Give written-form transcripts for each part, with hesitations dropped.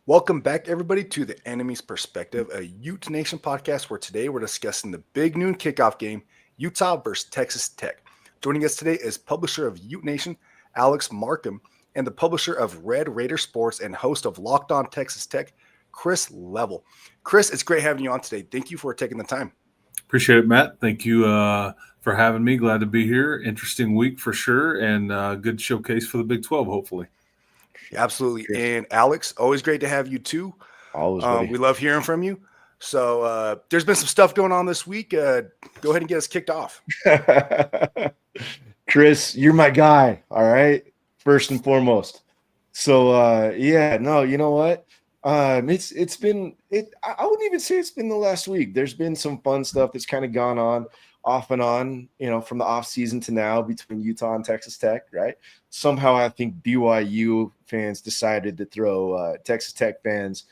Welcome back, everybody, to the Enemy's Perspective, a UteNation podcast where today we're discussing the big noon kickoff game, Utah versus Texas Tech. Joining us today is publisher of UteNation, Alex Markham, and the publisher of Red Raider Sports and host of Locked On Texas Tech, Chris Level. Chris, it's great having you on today. Thank you for taking the time. Appreciate it, Matt. Thank you for having me. Glad to be here. Interesting week for sure, and good showcase for the Big 12, hopefully. Absolutely. And Alex, always great to have you too. Always ready. We love hearing from you. So there's been some stuff going on this week. Go ahead and get us kicked off. Chris, you're my guy. All right. First and foremost. So you know what? It's been I wouldn't even say it's been the last week. There's been some fun stuff that's kind of gone on off and on, from the off season to now between Utah and Texas Tech, right? Somehow I think BYU fans decided to throw Texas Tech fans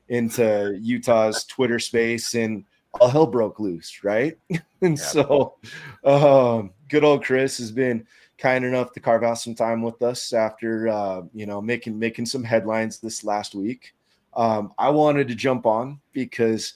into Utah's Twitter space, and all hell broke loose, right? And so good old Chris has been kind enough to carve out some time with us after making some headlines this last week. I wanted to jump on because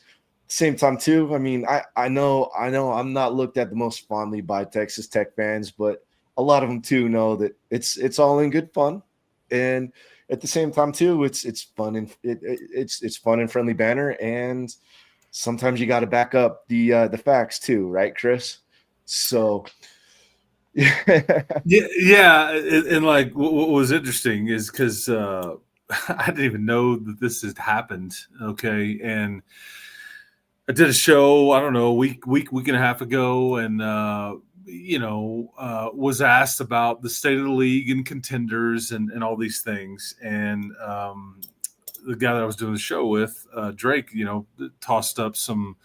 same time too, I mean, I know I'm not looked at the most fondly by Texas Tech fans, but a lot of them too know that it's all in good fun, and at the same time too, it's fun and it's fun and friendly banner, and sometimes you got to back up the facts too, right, Chris? So yeah, and like what was interesting is because I didn't even know that this had happened. Okay, and I did a show, I don't know, a week and a half ago, and was asked about the state of the league and contenders and all these things. And the guy that I was doing the show with, Drake, tossed up some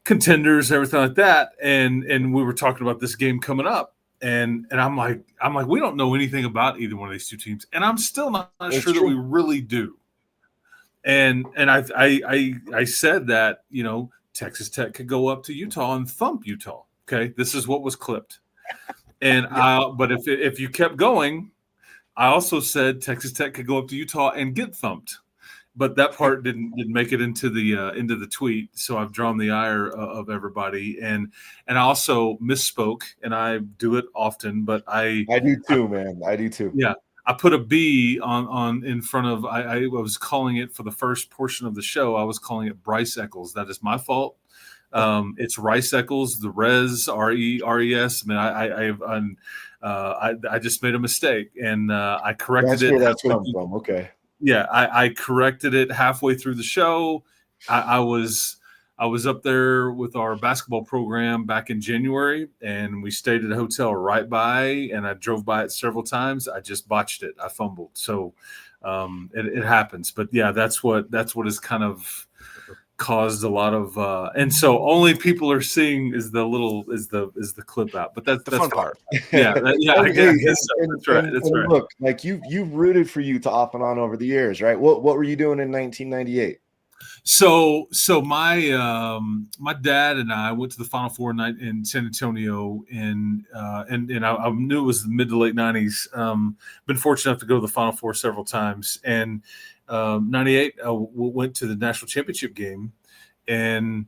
contenders, everything like that. And we were talking about this game coming up. And I'm like, we don't know anything about either one of these two teams. And I'm still not sure that we really do. And I said that, Texas Tech could go up to Utah and thump Utah. Okay, this is what was clipped. And but if you kept going, I also said Texas Tech could go up to Utah and get thumped. But that part didn't make it into the tweet, so I've drawn the ire of everybody, and I also misspoke, and I do it often, but I do too, man. I do too. Yeah, I put a B on in front of. I was calling it for the first portion of the show. I was calling it Bryce Eccles. That is my fault. It's Rice Eccles, the Res RES. I mean, I just made a mistake, and I corrected it. That's where that's come from. Okay. Yeah, I corrected it halfway through the show. I was up there with our basketball program back in January, and we stayed at a hotel right by, and I drove by it several times. I just botched it. I fumbled. So it happens. But yeah, that's what has kind of caused a lot of and so only people are seeing is the clip out, but that's the fun part. Yeah, I guess so. That's right. Look, like you've rooted for Utah off and on over the years, right? What were you doing in 1998? So my dad and I went to the Final Four night in San Antonio, and I knew it was the mid to late 90s. Been fortunate enough to go to the Final Four several times, and 98 went to the national championship game, and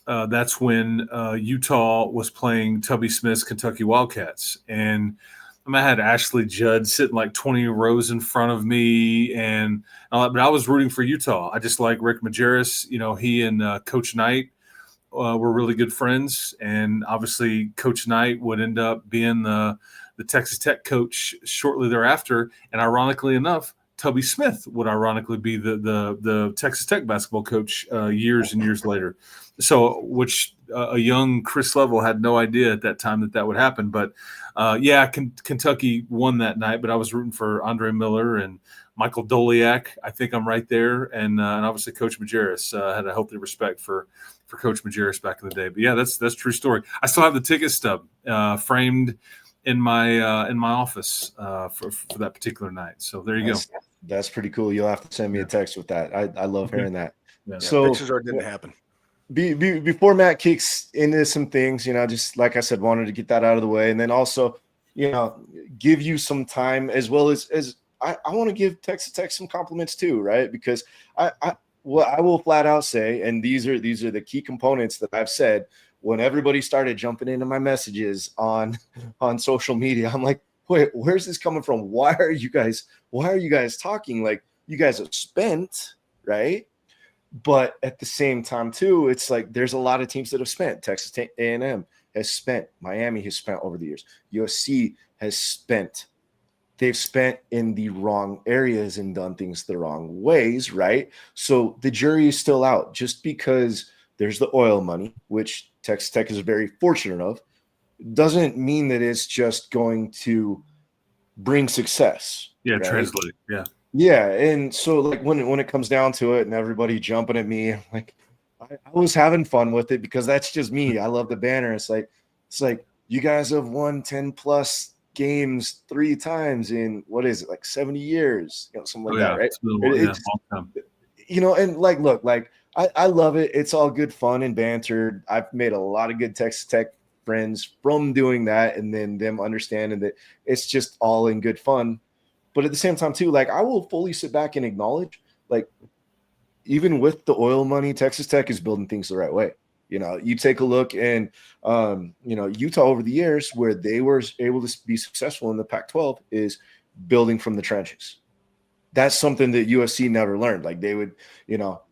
that's when Utah was playing Tubby Smith's Kentucky Wildcats, and I had Ashley Judd sitting like 20 rows in front of me, but I was rooting for Utah. I just like Rick Majerus. He and Coach Knight were really good friends, and obviously Coach Knight would end up being the Texas Tech coach shortly thereafter, and ironically enough, Tubby Smith would ironically be the Texas Tech basketball coach years and years later. So, which a young Chris Level had no idea at that time that would happen. But Kentucky won that night. But I was rooting for Andre Miller and Michael Doliak. I think I'm right there, and obviously Coach Majerus. Had a healthy respect for Coach Majerus back in the day. But yeah, that's a true story. I still have the ticket stub framed in my office for that particular night. So there you go. That's pretty cool. You'll have to send me a text with that. I love hearing that. Yeah. So pictures didn't happen. Before Matt kicks into some things, just like I said, wanted to get that out of the way, and then also, give you some time as well as I want to give Texas Tech some compliments too, right? Because what I will flat out say, and these are the key components that I've said when everybody started jumping into my messages on social media. I'm like, wait, where's this coming from? Why are you guys talking like you guys have spent, right? But at the same time, too, it's like there's a lot of teams that have spent. Texas A&M has spent. Miami has spent over the years. USC has spent. They've spent in the wrong areas and done things the wrong ways, right? So the jury is still out. Just because there's the oil money, which Texas Tech is very fortunate of, doesn't mean that it's just going to bring success. Yeah, right? translate. Yeah. Yeah, and so like when it comes down to it, and everybody jumping at me, like I was having fun with it because that's just me. I love the banner. It's like you guys have won 10 plus games 3 times in what is it, like 70 years, something like that, right? It's been It's long time. and like look, like I love it. It's all good fun and banter. I've made a lot of good Texas Tech friends from doing that, and then them understanding that it's just all in good fun. But at the same time, too, like I will fully sit back and acknowledge, like, even with the oil money, Texas Tech is building things the right way. You take a look and, Utah over the years where they were able to be successful in the Pac-12 is building from the trenches. That's something that USC never learned. Like they would,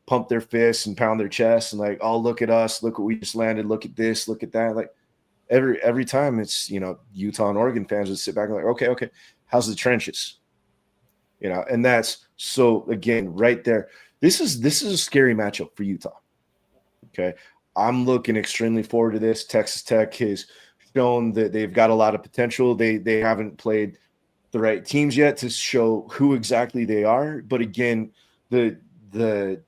pump their fists and pound their chests and like, oh, look at us, look what we just landed, look at this, look at that. Like every time it's, Utah and Oregon fans would sit back and like, okay, how's the trenches? And that's so again, right there. This is a scary matchup for Utah. Okay. I'm looking extremely forward to this. Texas Tech has shown that they've got a lot of potential. They haven't played the right teams yet to show who exactly they are. But again, the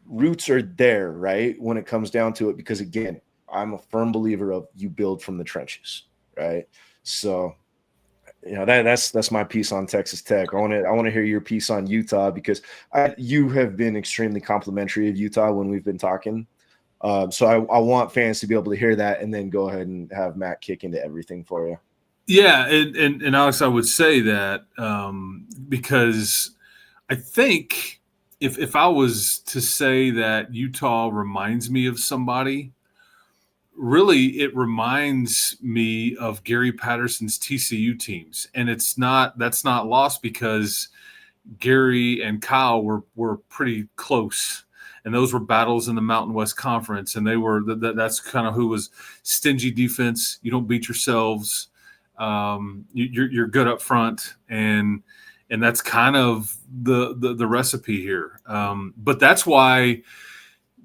roots are there, right? When it comes down to it, because again, I'm a firm believer of you build from the trenches, right? So that's my piece on Texas Tech. I want to hear your piece on Utah because you have been extremely complimentary of Utah when we've been talking. So I want fans to be able to hear that and then go ahead and have Matt kick into everything for you. Yeah, and Alex, I would say that because I think if I was to say that Utah reminds me of somebody, really it reminds me of Gary Patterson's TCU teams, and that's not lost because Gary and Kyle were pretty close, and those were battles in the Mountain West Conference, and they were that's kind of who was stingy defense. You don't beat yourselves. You're good up front, and that's kind of the recipe here. But that's why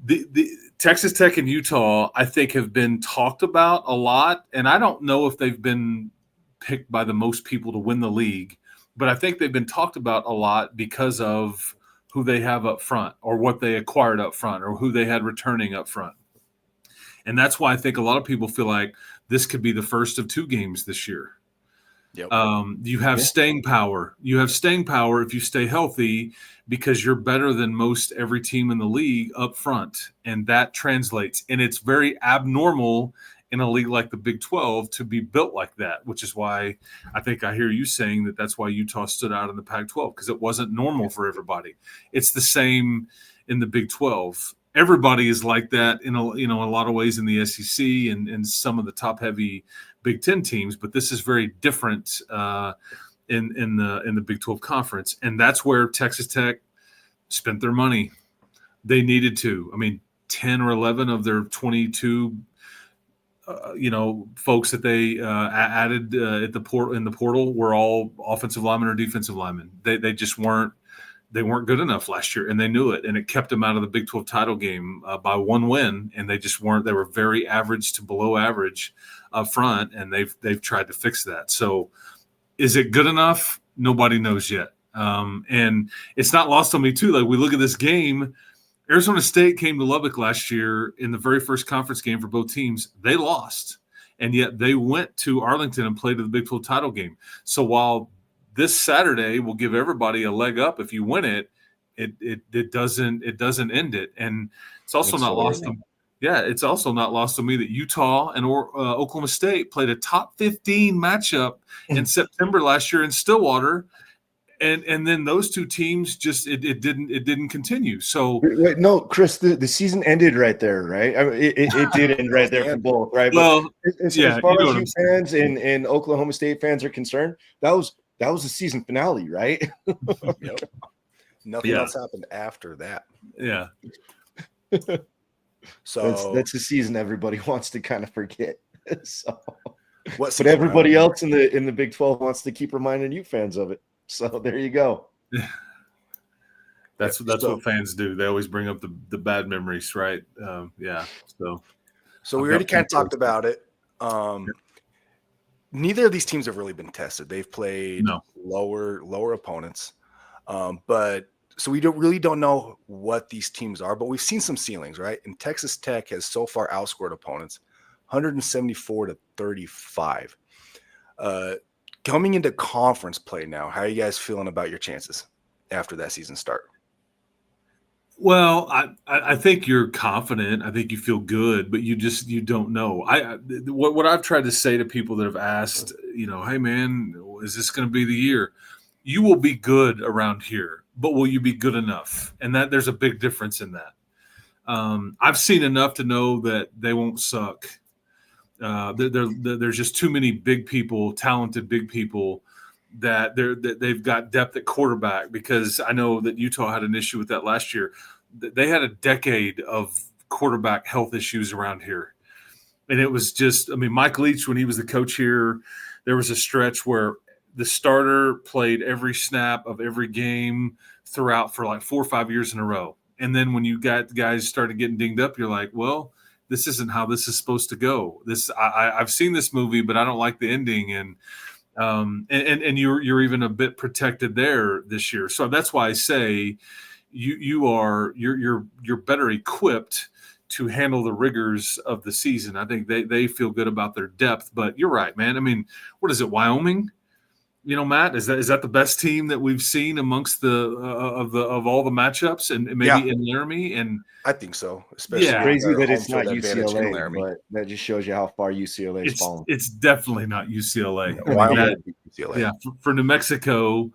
the Texas Tech and Utah, I think, have been talked about a lot, and I don't know if they've been picked by the most people to win the league, but I think they've been talked about a lot because of who they have up front or what they acquired up front or who they had returning up front. And that's why I think a lot of people feel like this could be the first of 2 games this year. Yep. You have staying power. You have staying power if you stay healthy because you're better than most every team in the league up front, and that translates. And it's very abnormal in a league like the Big 12 to be built like that, which is why I think I hear you saying that that's why Utah stood out in the Pac-12 because it wasn't normal for everybody. It's the same in the Big 12. Everybody is like that in a lot of ways in the SEC and some of the top heavy Big 10 teams, but this is very different in the Big 12 conference, and that's where Texas Tech spent their money. They needed to. I mean, 10 or 11 of their 22, folks that they added in the portal were all offensive linemen or defensive linemen. They just weren't. They weren't good enough last year, and they knew it, and it kept them out of the Big 12 title game by 1 win, and they just weren't. They were very average to below average up front, and they've tried to fix that. So is it good enough? Nobody knows yet. And it's not lost on me, too. Like, we look at this game, Arizona State came to Lubbock last year in the very first conference game for both teams. They lost, and yet they went to Arlington and played in the Big 12 title game. So while this Saturday will give everybody a leg up if you win it. It doesn't end it, and it's also not lost. It's also not lost to me that Utah and Oklahoma State played a top 15 matchup in September last year in Stillwater, and then those two teams just it didn't continue. So Wait, no, Chris, the season ended right there, right? I mean, it did end right there for both, right? Well, But as yeah, far you know as what you I'm saying. fans and Oklahoma State fans are concerned, that was the season finale, right? Yep. Nothing else happened after that. Yeah. So that's the season everybody wants to kind of forget. So, what but season? everybody else in the Big 12 wants to keep reminding you fans of it. So there you go. That's what fans do. They always bring up the bad memories, right? Yeah. So we already kind of talked about it. Neither of these teams have really been tested. They've played lower opponents, but so we don't know what these teams are. But we've seen some ceilings, right? And Texas Tech has so far outscored opponents, 174-35. Coming into conference play now, how are you guys feeling about your chances after that season start? Well, I think you're confident. I think you feel good, but you don't know. What I've tried to say to people that have asked, hey man, is this going to be the year? You will be good around here, but will you be good enough? And that there's a big difference in that. I've seen enough to know that they won't suck. There's just too many big people, talented big people that they've got depth at quarterback, because I know that Utah had an issue with that last year. They had a decade of quarterback health issues around here. And it was just, Mike Leach, when he was the coach here, there was a stretch where the starter played every snap of every game throughout for like 4 or 5 years in a row. And then when you got guys started getting dinged up, you're like, well, this isn't how this is supposed to go. I've seen this movie, but I don't like the ending. And you're even a bit protected there this year. So that's why I say you're better equipped to handle the rigors of the season. I think they feel good about their depth. But you're right, man. What is it, Wyoming? Matt, is that the best team that we've seen amongst of all the matchups, and maybe in Laramie? And I think so, especially crazy that it's not UCLA, but that just shows you how far UCLA is falling. It's definitely not UCLA. UCLA. Yeah, for New Mexico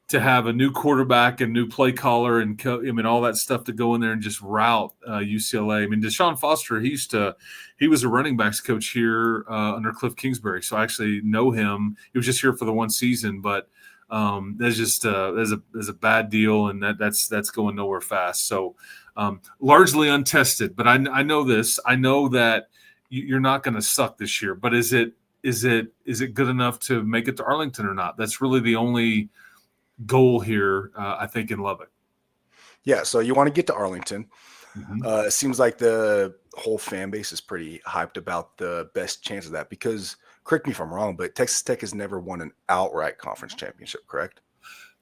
to have a new quarterback and new play caller and all that stuff to go in there and just rout UCLA. Deshaun Foster, he was a running backs coach here under Cliff Kingsbury, so I actually know him. He was just here for the one season, but that's just there's a bad deal, and that's going nowhere fast. So largely untested, but I know this. I know that you're not going to suck this year, but is it good enough to make it to Arlington or not? That's really the only goal here, I think, in Lubbock. Yeah, so you want to get to Arlington. Mm-hmm. It seems like the whole fan base is pretty hyped about the best chance of that, because, correct me if I'm wrong, but Texas Tech has never won an outright conference championship, correct?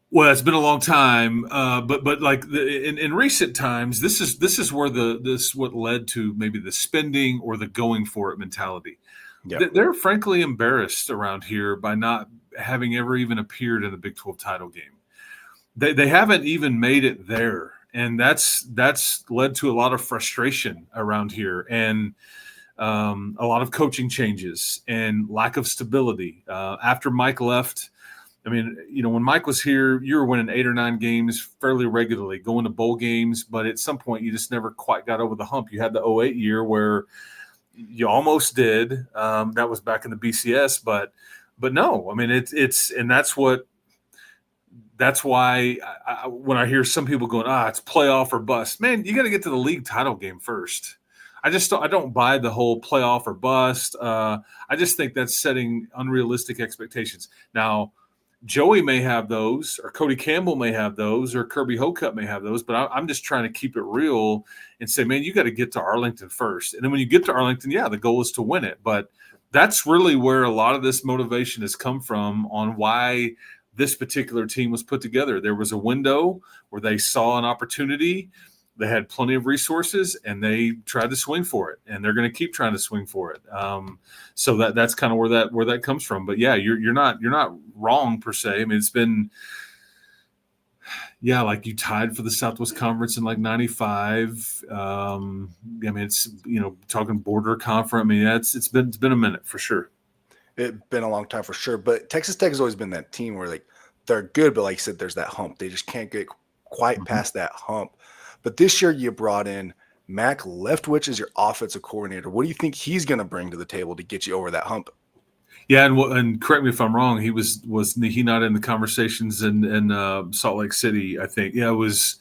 Well, it's been a long time, but like in recent times, this is where what led to maybe the spending or the going for it mentality. Yep. They're frankly embarrassed around here by not having ever even appeared in the Big 12 title game. They haven't even made it there, and that's led to a lot of frustration around here, and a lot of coaching changes and lack of stability. After Mike left, when Mike was here, you were winning 8 or 9 games fairly regularly, going to bowl games, but at some point you just never quite got over the hump. You had the 2008 year where you almost did. That was back in the BCS, but no, it's and that's why when I hear some people going, it's playoff or bust, man, you got to get to the league title game first. I don't buy the whole playoff or bust. I just think that's setting unrealistic expectations. Now, Joey may have those, or Cody Campbell may have those, or Kirby Hocutt may have those, but I'm just trying to keep it real and say, man, you got to get to Arlington first. And then when you get to Arlington, the goal is to win it. But that's really where a lot of this motivation has come from on why this particular team was put together. There was a window where they saw an opportunity. They had plenty of resources, and they tried to swing for it, and they're going to keep trying to swing for it. So that's kind of where that comes from. But yeah, you're not wrong per se. It's been, like you tied for the Southwest Conference in like '95. It's talking border conference. It's been a minute for sure. It's been a long time for sure. But Texas Tech has always been that team where, like, they're good, but like you said, there's that hump. They just can't get quite Mhm. past that hump. But this year you brought in Mac Leftwich as your offensive coordinator. What do you think he's going to bring to the table to get you over that hump? Yeah, and correct me if I'm wrong. He was he not in the conversations in Salt Lake City? I think it was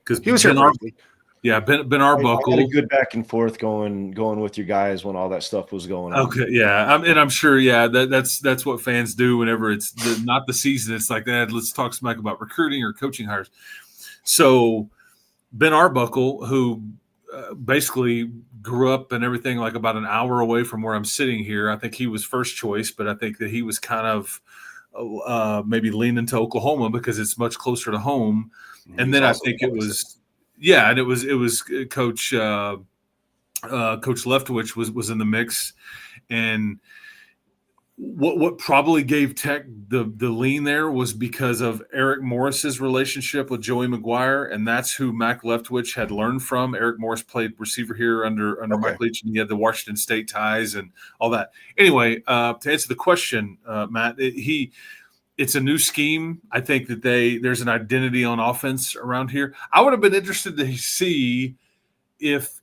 because He was here briefly. Ben I had a Arbuckle. good back and forth going with your guys when all that stuff was going on. Okay, yeah, and I'm sure, yeah, that's what fans do whenever it's not the season. It's like that. Let's talk smack about recruiting or coaching hires. So Ben Arbuckle, who basically grew up and everything like about an hour away from where I'm sitting here. I think he was first choice, but I think that he was kind of maybe leaning to Oklahoma because it's much closer to home. And then I think it was, yeah, and it was Coach Coach Leftwich was in the mix, and what probably gave Tech the lean there was because of Eric Morris's relationship with Joey McGuire, and that's who Mac Leftwich had learned from. Eric Morris played receiver here under Mike Leach, and he had the Washington State ties and all that. Anyway, to answer the question, Matt, it's a new scheme. I think that there's an identity on offense around here. I would have been interested to see if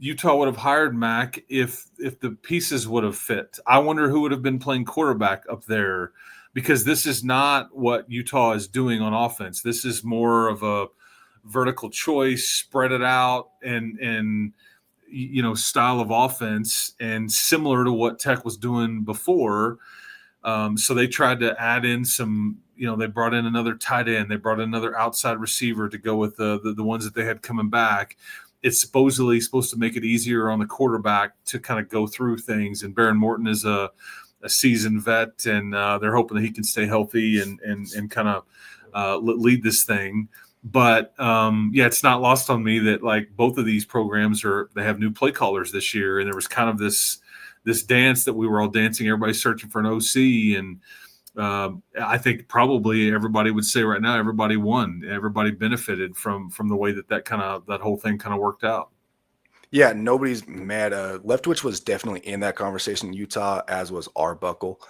Utah would have hired Mac if the pieces would have fit. I wonder who would have been playing quarterback up there, because this is not what Utah is doing on offense. This is more of a vertical choice, spread it out, and style of offense, and similar to what Tech was doing before. So they tried to add in some. They brought in another tight end. They brought in another outside receiver to go with the ones that they had coming back. It's supposedly supposed to make it easier on the quarterback to kind of go through things. And Baron Morton is a seasoned vet, and they're hoping that he can stay healthy and kind of lead this thing. But it's not lost on me that like both of these programs they have new play callers this year, and there was kind of this dance that we were all dancing. Everybody's searching for an OC, and I think probably everybody would say right now everybody won. Everybody benefited from the way that whole thing kind of worked out. Yeah, nobody's mad. Leftwich was definitely in that conversation in Utah, as was Arbuckle.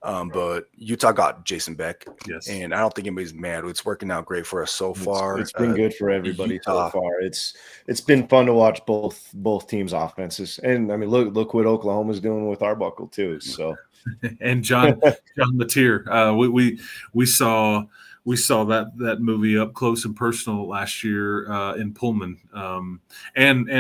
But Utah got Jason Beck. Yes. And I don't think anybody's mad. It's working out great for us so far. It's been good for everybody Utah. so far. It's been fun to watch both teams' offenses. And I mean, look what Oklahoma's doing with Arbuckle too. So and John Mateer. We saw that movie up close and personal last year in Pullman, and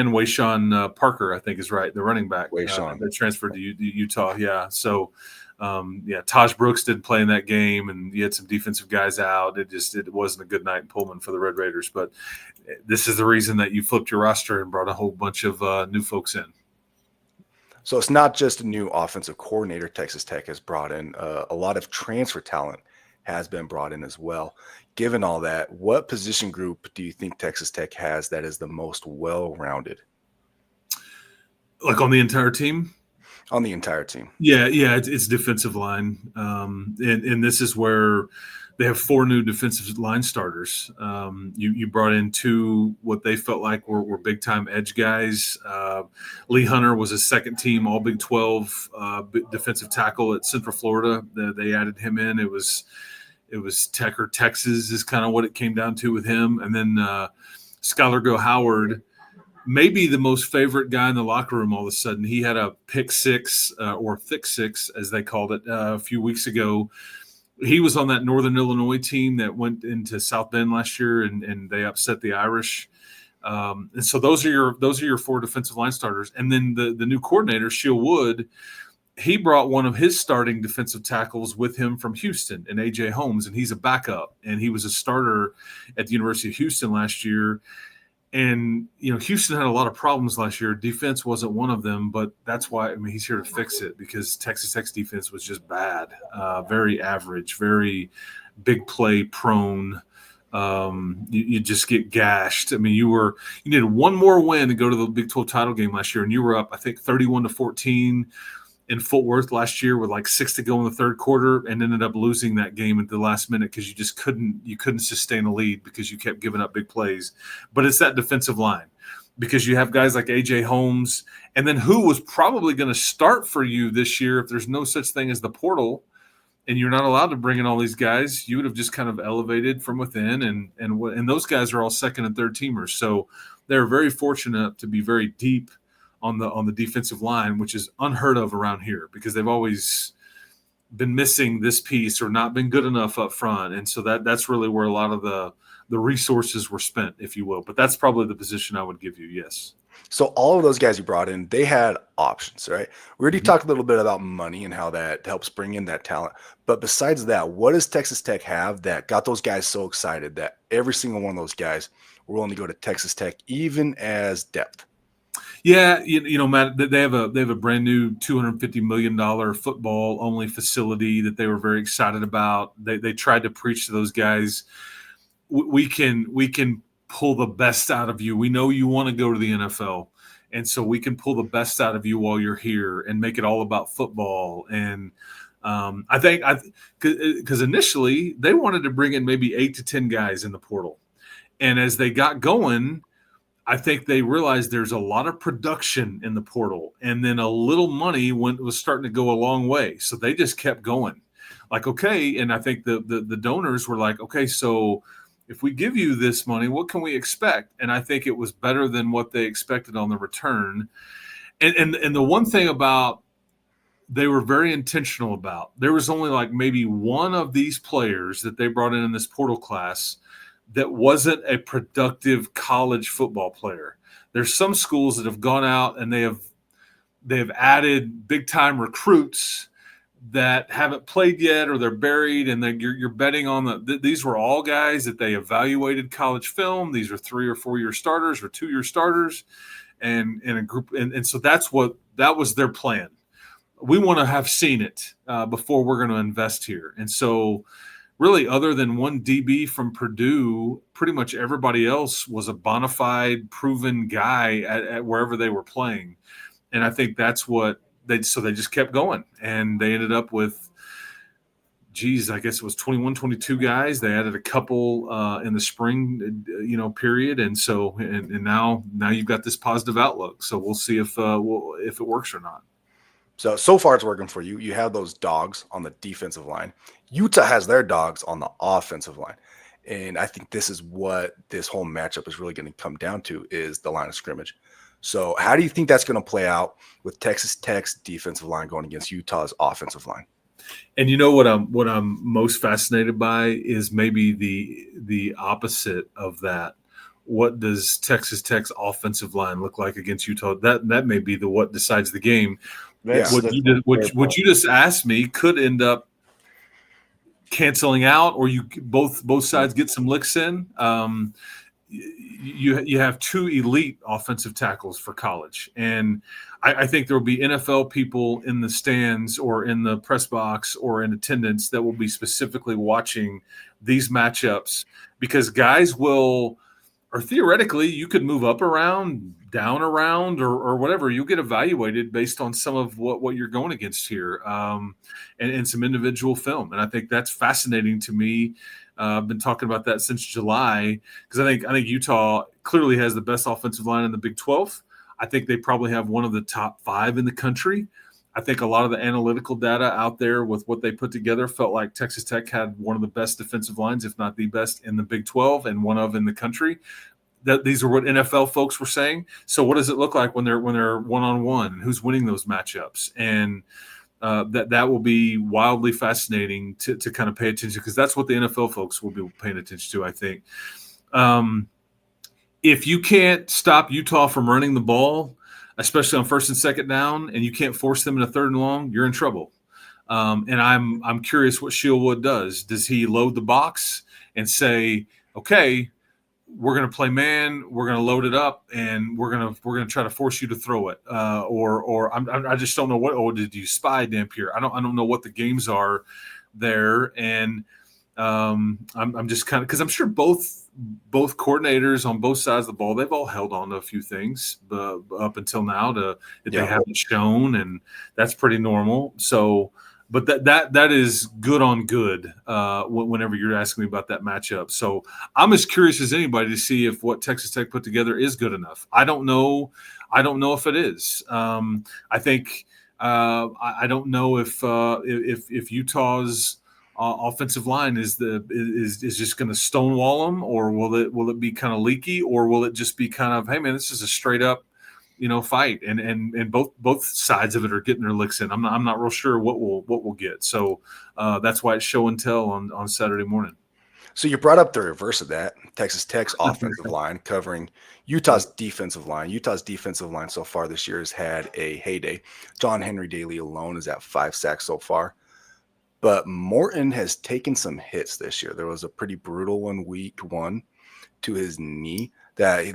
Wayshawn Parker, I think is right, the running back that transferred to Utah. Yeah, so Taj Brooks didn't play in that game, and you had some defensive guys out. It wasn't a good night in Pullman for the Red Raiders. But this is the reason that you flipped your roster and brought a whole bunch of new folks in. So it's not just a new offensive coordinator Texas Tech has brought in. A lot of transfer talent has been brought in as well. Given all that, what position group do you think Texas Tech has that is the most well-rounded? Like on the entire team? On the entire team. Yeah, it's defensive line. And this is where they have 4 new defensive line starters. You brought in 2 what they felt like were big-time edge guys. Lee Hunter was a second-team All-Big 12 defensive tackle at Central Florida. They added him in. It was Tech or Texas is kind of what it came down to with him. And then Skylar Go Howard, maybe the most favorite guy in the locker room all of a sudden. He had a pick six or thick six, as they called it, a few weeks ago. He was on that Northern Illinois team that went into South Bend last year, and they upset the Irish. And so those are your 4 defensive line starters. And then the new coordinator, Sheil Wood, he brought one of his starting defensive tackles with him from Houston, and A.J. Holmes, and he's a backup. And he was a starter at the University of Houston last year. And, Houston had a lot of problems last year. Defense wasn't one of them, but that's why, he's here to fix it, because Texas Tech's defense was just bad, very average, very big play prone. You just get gashed. You needed one more win to go to the Big 12 title game last year, and you were up, I think, 31-14 in Fort Worth last year with like 6 to go in the third quarter, and ended up losing that game at the last minute because you just couldn't sustain a lead because you kept giving up big plays. But it's that defensive line, because you have guys like A.J. Holmes, and then who was probably going to start for you this year if there's no such thing as the portal, and you're not allowed to bring in all these guys. You would have just kind of elevated from within, and those guys are all second and third teamers. So they're very fortunate to be very deep on the defensive line, which is unheard of around here because they've always been missing this piece or not been good enough up front. And so that's really where a lot of the resources were spent, if you will. But that's probably the position I would give you. Yes. So all of those guys you brought in, they had options, right? We already talked a little bit about money and how that helps bring in that talent. But besides that, what does Texas Tech have that got those guys so excited that every single one of those guys were willing to go to Texas Tech, even as depth? Yeah, Matt, they have a brand new $250 million football only facility that they were very excited about. They tried to preach to those guys, we can pull the best out of you. We know you want to go to the NFL, and so we can pull the best out of you while you're here and make it all about football. And I think because initially they wanted to bring in maybe 8 to 10 guys in the portal, and as they got going, I think they realized there's a lot of production in the portal, and then a little money was starting to go a long way. So they just kept going, like, okay. And I think the donors were like, okay, so if we give you this money, what can we expect? And I think it was better than what they expected on the return. And the one thing about they were very intentional about, there was only like maybe one of these players that they brought in this portal class that wasn't a productive college football player. There's some schools that have gone out and they have added big time recruits that haven't played yet, or they're buried, and then you're betting on these were all guys that they evaluated college film. These are 3 or 4 year starters or 2 year starters, and in a group, and so that was their plan. We want to have seen it before we're going to invest here, and so really, other than one DB from Purdue, pretty much everybody else was a bona fide, proven guy at wherever they were playing. And I think that's what they just kept going. And they ended up with, I guess it was 21, 22 guys. They added a couple in the spring, period. And so, and now you've got this positive outlook. So we'll see if it works or not. So far it's working for you. You have those dogs on the defensive line. Utah has their dogs on the offensive line. And I think this is what this whole matchup is really going to come down to, is the line of scrimmage. So how do you think that's going to play out with Texas Tech's defensive line going against Utah's offensive line? And what I'm most fascinated by is maybe the opposite of that. What does Texas Tech's offensive line look like against Utah? That may be what decides the game. What you just asked me could end up canceling out, or you both sides get some licks in. You have 2 elite offensive tackles for college, and I think there will be NFL people in the stands or in the press box or in attendance that will be specifically watching these matchups, because guys will, or theoretically, you could move up around, down around, or whatever. You'll get evaluated based on some of what you're going against here, and some individual film. And I think that's fascinating to me. I've been talking about that since July, because I think Utah clearly has the best offensive line in the Big 12. I think they probably have one of the top 5 in the country. I think a lot of the analytical data out there with what they put together felt like Texas Tech had one of the best defensive lines, if not the best, in the Big 12 and one of in the country. These are what NFL folks were saying. So what does it look like when they're one-on-one? Who's winning those matchups? And that will be wildly fascinating to kind of pay attention, because that's what the NFL folks will be paying attention to, I think. If you can't stop Utah from running the ball, especially on first and second down, and you can't force them in a third and long, you're in trouble. And I'm curious what Shieldwood does. Does he load the box and say, okay, we're going to play man, we're going to load it up, and we're going to try to force you to throw it, or I just don't know what. Oh, did you spy Dampier? I don't know what the games are there, and I'm just kind of, because I'm sure both coordinators on both sides of the ball, they've all held on to a few things up until now that they haven't shown, and that's pretty normal. So. But that is good on good whenever you're asking me about that matchup. So I'm as curious as anybody to see if what Texas Tech put together is good enough. I don't know if it is. I think I don't know if Utah's offensive line is just going to stonewall them, or will it be kind of leaky, or will it just be kind of, hey man, this is a straight up fight, and both sides of it are getting their licks in. I'm not real sure what we'll get. So that's why it's show and tell on Saturday morning. So you brought up the reverse of that. Texas Tech's offensive line covering Utah's defensive line. Utah's defensive line so far this year has had a heyday. John Henry Daly alone is at 5 sacks so far. But Morton has taken some hits this year. There was a pretty brutal one week 1 to his knee that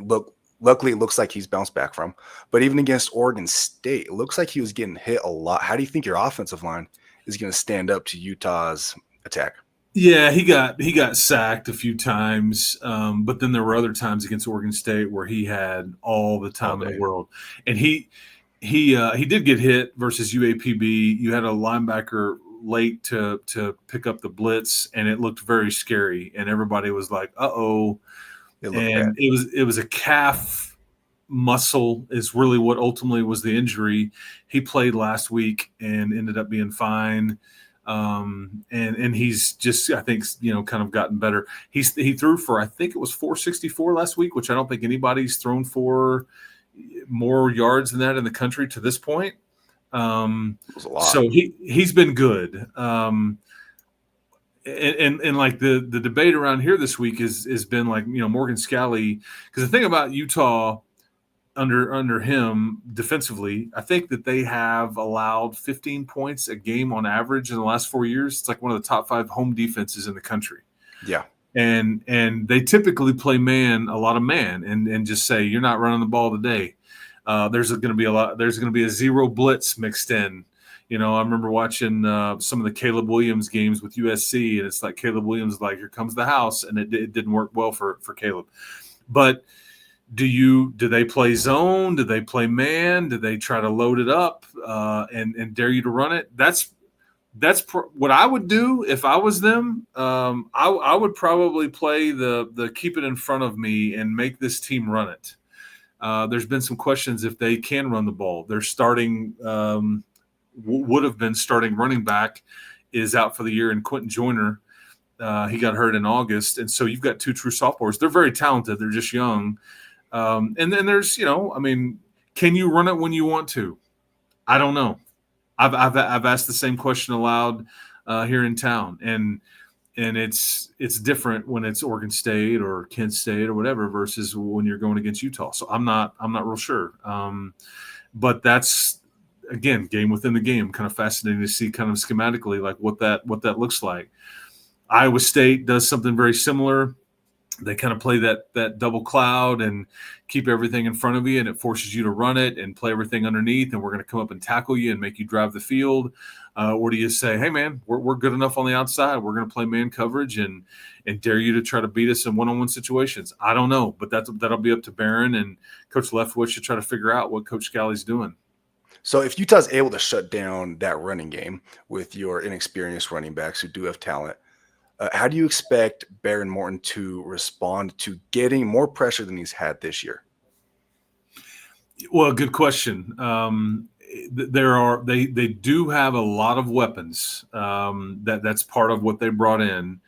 luckily it looks like he's bounced back from. But even against Oregon State, it looks like he was getting hit a lot. How do you think your offensive line is going to stand up to Utah's attack? Yeah, he got sacked a few times, but then there were other times against Oregon State where he had all the time in the world, and he did get hit versus UAPB. You had a linebacker late to pick up the blitz, and it looked very scary, and everybody was like, "Uh-oh!" And bad. it was a calf muscle is really what ultimately was the injury. He played last week and ended up being fine. And he's just, I think, kind of gotten better. He threw for, I think it was 464 last week, which I don't think anybody's thrown for more yards than that in the country to this point. So he's been good. And like the debate around here this week has been like, Morgan Scalley, because the thing about Utah under him defensively, I think that they have allowed 15 points a game on average in the last 4 years. It's like one of the top 5 home defenses in the country. Yeah. And they typically play a lot of man and just say, you're not running the ball today. There's going to be a zero blitz mixed in. I remember watching some of the Caleb Williams games with USC, and it's like Caleb Williams, like, here comes the house, and it didn't work well for Caleb. But do they play zone? Do they play man? Do they try to load it up and dare you to run it? That's what I would do if I was them. I would probably play the keep it in front of me and make this team run it. There's been some questions if they can run the ball. They're starting would have been starting running back is out for the year, and Quentin Joyner. He got hurt in August, and so you've got 2 true sophomores. They're very talented. They're just young. And then there's, can you run it when you want to? I don't know. I've asked the same question aloud here in town, and it's different when it's Oregon State or Kent State or whatever versus when you're going against Utah. So I'm not real sure. But that's, again, game within the game. Kind of fascinating to see kind of schematically like what that looks like. Iowa State does something very similar. They kind of play that double cloud and keep everything in front of you, and it forces you to run it and play everything underneath, and we're going to come up and tackle you and make you drive the field. Or do you say, hey, man, we're good enough on the outside. We're going to play man coverage and dare you to try to beat us in one-on-one situations? I don't know, but that'll be up to Barron and Coach Leftwich to try to figure out what Coach Scalley's doing. So if Utah's able to shut down that running game with your inexperienced running backs who do have talent, how do you expect Barron Morton to respond to getting more pressure than he's had this year? Well, good question. They do have a lot of weapons. That's part of what they brought in.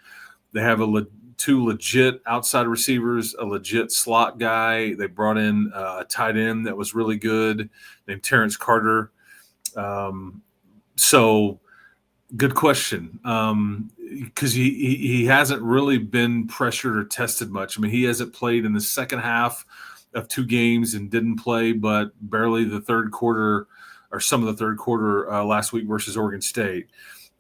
They have 2 legit outside receivers, a legit slot guy. They brought in a tight end that was really good named Terrence Carter. So good question. Because he hasn't really been pressured or tested much. I mean, he hasn't played in the second half of 2 games and didn't play, but barely the third quarter or some of the third quarter last week versus Oregon State.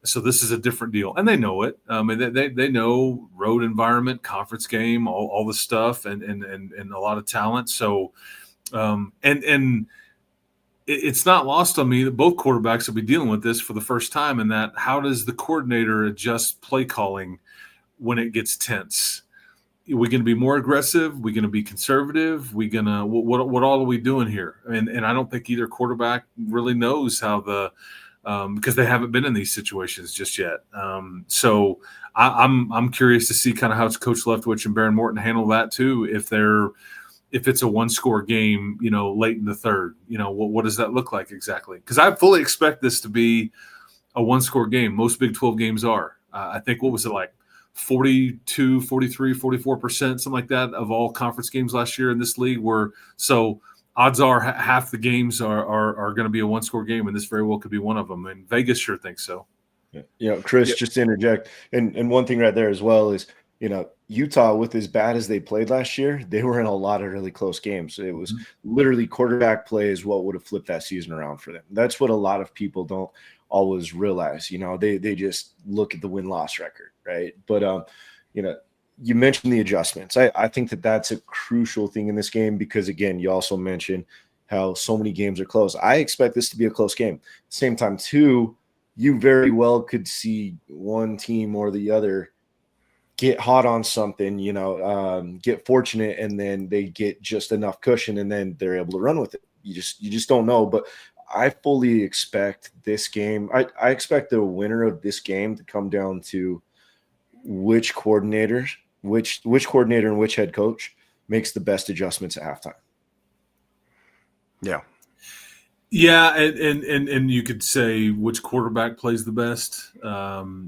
So this is a different deal, and they know it. They know road environment, conference game, all the stuff, and a lot of talent. So, and it's not lost on me that both quarterbacks will be dealing with this for the first time. And that, how does the coordinator adjust play calling when it gets tense? Are we going to be more aggressive? Are we going to be conservative? What all are we doing here? And I don't think either quarterback really knows how because they haven't been in these situations just yet. So I'm curious to see kind of how Coach Leftwich and Barron Morton handle that too. If if it's a one-score game, late in the third. What does that look like exactly? Because I fully expect this to be a one-score game. Most Big 12 games are. I think, what was it, like 42, 43, 44%, something like that, of all conference games last year in this league were. So odds are half the games are going to be a one-score game, and this very well could be one of them. And Vegas sure thinks so. Chris, just to interject, and one thing right there as well is, Utah, with as bad as they played last year, they were in a lot of really close games. It was literally quarterback play is what would have flipped that season around for them. That's what a lot of people don't always realize. They just look at the win-loss record, right? But you mentioned the adjustments. I think that's a crucial thing in this game because, again, you also mentioned how so many games are close. I expect this to be a close game. At the same time, too, you very well could see one team or the other get hot on something, get fortunate, and then they get just enough cushion, and then they're able to run with it. You just don't know. But I fully expect this game. I expect the winner of this game to come down to which coordinator and which head coach makes the best adjustments at halftime. Yeah. Yeah, and you could say which quarterback plays the best.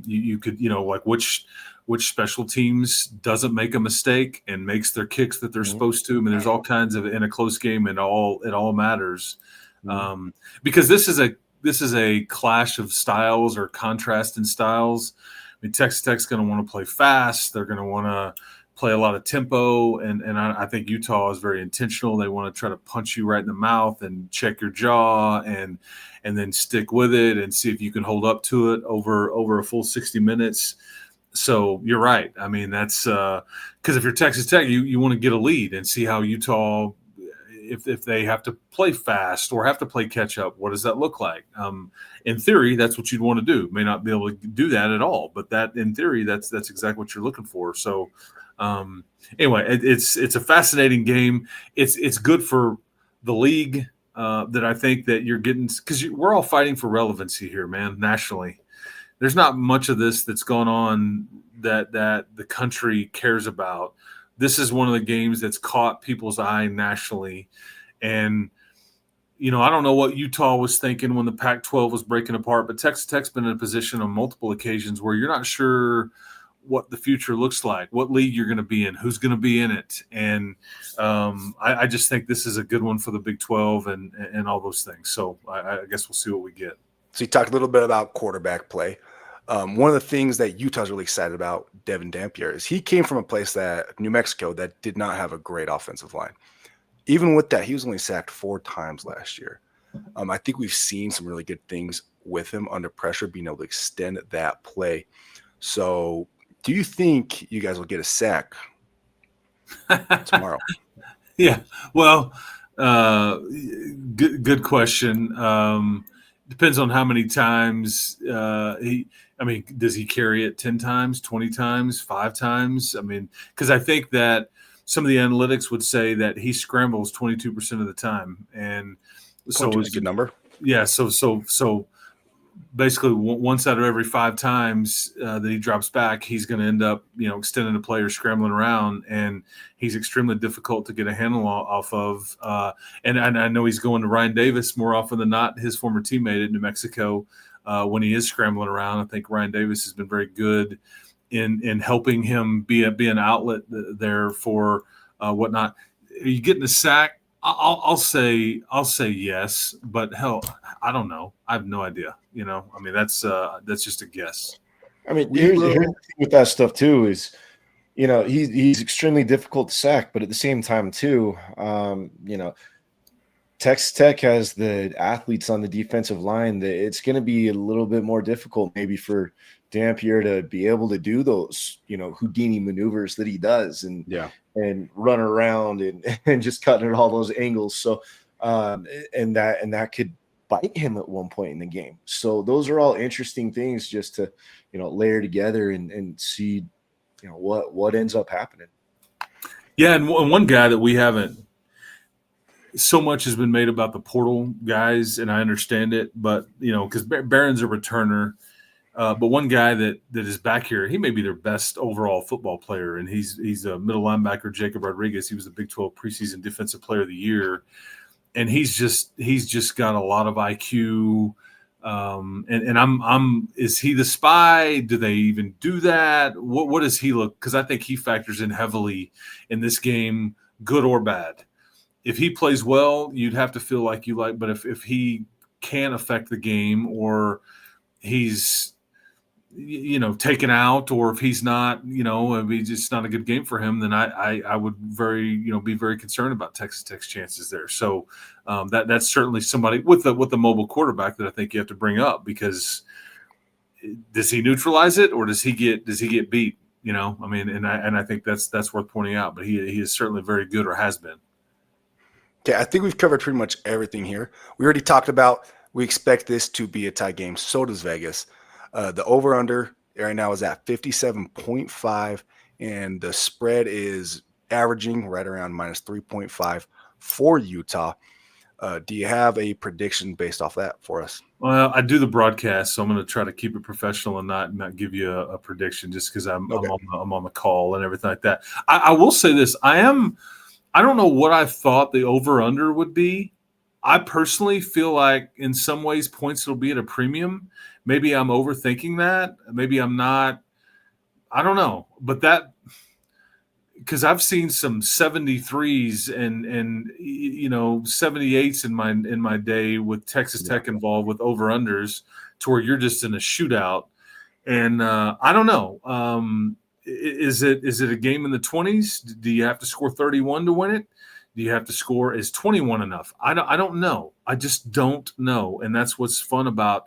You could, like which special teams doesn't make a mistake and makes their kicks that they're supposed to. I mean, there's all kinds of, in a close game, and it all matters, because this is a clash of styles or contrast in styles. I mean, Texas Tech's going to want to play fast. They're going to want to play a lot of tempo, and I think Utah is very intentional. They want to try to punch you right in the mouth and check your jaw, and then stick with it and see if you can hold up to it over a full 60 minutes. So you're right. I mean, that's because if you're Texas Tech, you want to get a lead and see how Utah, if they have to play fast or have to play catch up, what does that look like? In theory, that's what you'd want to do. May not be able to do that at all, but that, in theory, that's exactly what you're looking for. So anyway, it's a fascinating game. It's good for the league that I think that you're getting, because we're all fighting for relevancy here, man, nationally. There's not much of this that's going on that the country cares about. This is one of the games that's caught people's eye nationally. And, I don't know what Utah was thinking when the Pac-12 was breaking apart, but Texas Tech's been in a position on multiple occasions where you're not sure what the future looks like, what league you're going to be in, who's going to be in it. And I just think this is a good one for the Big 12 and all those things. So I guess we'll see what we get. So you talked a little bit about quarterback play. One of the things that Utah's really excited about, Devin Dampier, is he came from a place New Mexico, that did not have a great offensive line. Even with that, he was only sacked 4 times last year. I think we've seen some really good things with him under pressure, being able to extend that play. So do you think you guys will get a sack tomorrow? Yeah, well, good question. Depends on how many times does he carry it 10 times, 20 times, 5 times? I mean, because I think that some of the analytics would say that he scrambles 22% of the time. And so it's a good number. Yeah. So basically once out of every 5 times that he drops back, he's going to end up, extending the play or scrambling around, and he's extremely difficult to get a handle off of. And I know he's going to Ryan Davis more often than not, his former teammate at New Mexico, when he is scrambling around. I think Ryan Davis has been very good in helping him be an outlet there for whatnot. Are you getting a sack? I'll say yes, but hell, I don't know. I have no idea. I mean, that's just a guess. I mean, here's the thing with that stuff too is, he's extremely difficult to sack, but at the same time too, Texas Tech has the athletes on the defensive line that it's going to be a little bit more difficult maybe for Dampier to be able to do those, Houdini maneuvers that he does and run around and just cutting at all those angles. So, and that could bite him at one point in the game. So those are all interesting things just to, layer together and see, what ends up happening. Yeah. And one guy that we haven't, so much has been made about the portal guys, and I understand it, but because Barron's a returner, But one guy that is back here, he may be their best overall football player, and he's a middle linebacker, Jacob Rodriguez. He was the Big 12 preseason Defensive Player of the Year, and he's just got a lot of IQ. And I'm is he the spy? Do they even do that? What does he look? Because I think he factors in heavily in this game, good or bad. If he plays well, you'd have to feel like you like. But if he can affect the game, or he's taken out, or if he's not, if he's just not a good game for him, then I would be very concerned about Texas Tech's chances there. So that's certainly somebody with the mobile quarterback that I think you have to bring up, because does he neutralize it, or does he get beat? And I think that's worth pointing out. But he is certainly very good, or has been. Okay, I think we've covered pretty much everything here. We already talked about we expect this to be a tie game. So does Vegas. The over-under right now is at 57.5, and the spread is averaging right around minus 3.5 for Utah. Do you have a prediction based off that for us? Well, I do the broadcast, so I'm going to try to keep it professional and not give you a prediction, just because I'm on the call and everything like that. I will say this: I don't know what I thought the over-under would be. I personally feel like in some ways points will be at a premium. Maybe I'm overthinking that. Maybe I'm not. I don't know. But that, because I've seen some 73s and 78s in my day with Texas Tech involved with over-unders, to where you're just in a shootout. And I don't know. Is it a game in the 20s? Do you have to score 31 to win it? Do you have to score? Is 21 enough? I don't know. I just don't know. And that's what's fun about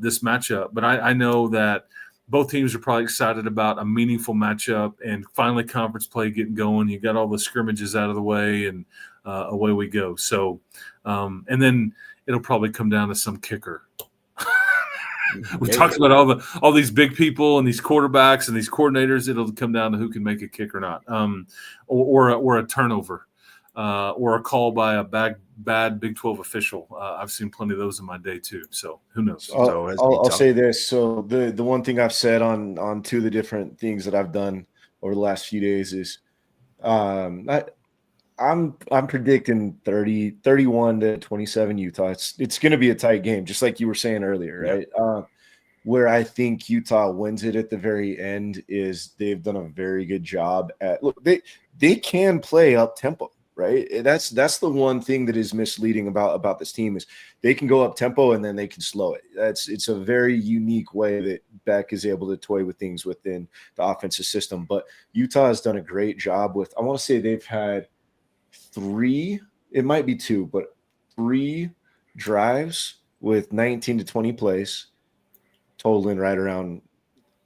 this matchup. But I know that both teams are probably excited about a meaningful matchup and finally conference play getting going. You got all the scrimmages out of the way, and away we go. So, and then it'll probably come down to some kicker. We talked about all these big people and these quarterbacks and these coordinators. It'll come down to who can make a kick or not, or a turnover. Or a call by a bad Big 12 official. I've seen plenty of those in my day too. So who knows? I'll say this. So the one thing I've said on two of the different things that I've done over the last few days is I'm predicting 31 to 27 Utah. It's going to be a tight game, just like you were saying earlier, right? Yep. Where I think Utah wins it at the very end is they've done a very good job at they can play up tempo. Right. That's the one thing that is misleading about this team is they can go up tempo and then they can slow it. It's a very unique way that Beck is able to toy with things within the offensive system. But Utah has done a great job with, I want to say they've had 3, it might be 2, but 3 drives with 19 to 20 plays, totaling right around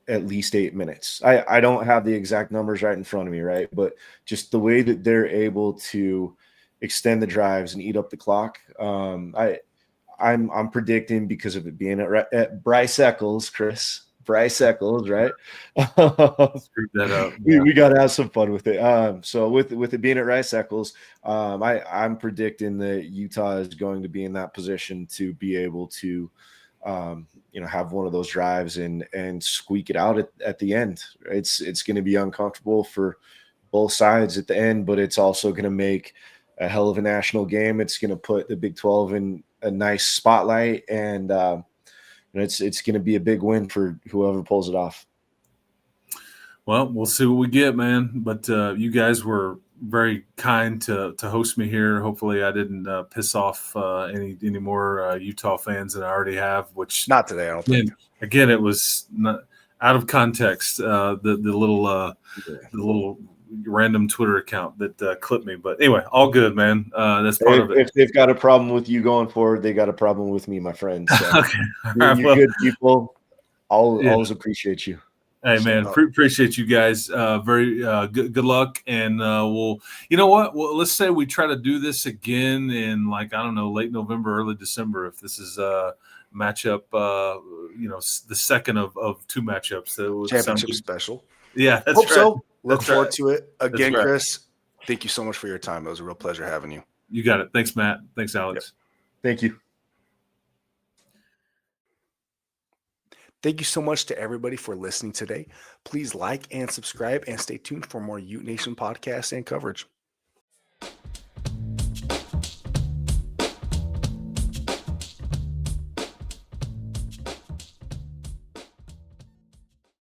at least 8 minutes. I don't have the exact numbers right in front of me, right? But just the way that they're able to extend the drives and eat up the clock. I'm predicting, because of it being at Bryce Eccles, Bryce Eccles, right? Screwed that up. We got to have some fun with it. So with it being at Rice Eccles, I'm predicting that Utah is going to be in that position to be able to have one of those drives and squeak it out at the end. It's going to be uncomfortable for both sides at the end, but it's also going to make a hell of a national game. It's going to put the Big 12 in a nice spotlight, and it's going to be a big win for whoever pulls it off. Well, we'll see what we get, man. But you guys were very kind to host me here. Hopefully, I didn't piss off any more Utah fans than I already have. Which not today, I don't think. Again, it was not, out of context. The little random Twitter account that clipped me. But anyway, all good, man. That's part of it. If they've got a problem with you going forward, they got a problem with me, my friend. So okay. You're good people. Always appreciate you. Hey, man, appreciate you guys. Very good luck. And we'll, you know what? Well, let's say we try to do this again in, late November, early December, if this is a matchup, the second of 2 matchups. Championship special. Yeah, that's Hope right. so. Look That's forward right. to it. Again, Right. Chris, thank you so much for your time. It was a real pleasure having you. You got it. Thanks, Matt. Thanks, Alex. Yep. Thank you. Thank you so much to everybody for listening today. Please like and subscribe and stay tuned for more Ute Nation podcasts and coverage.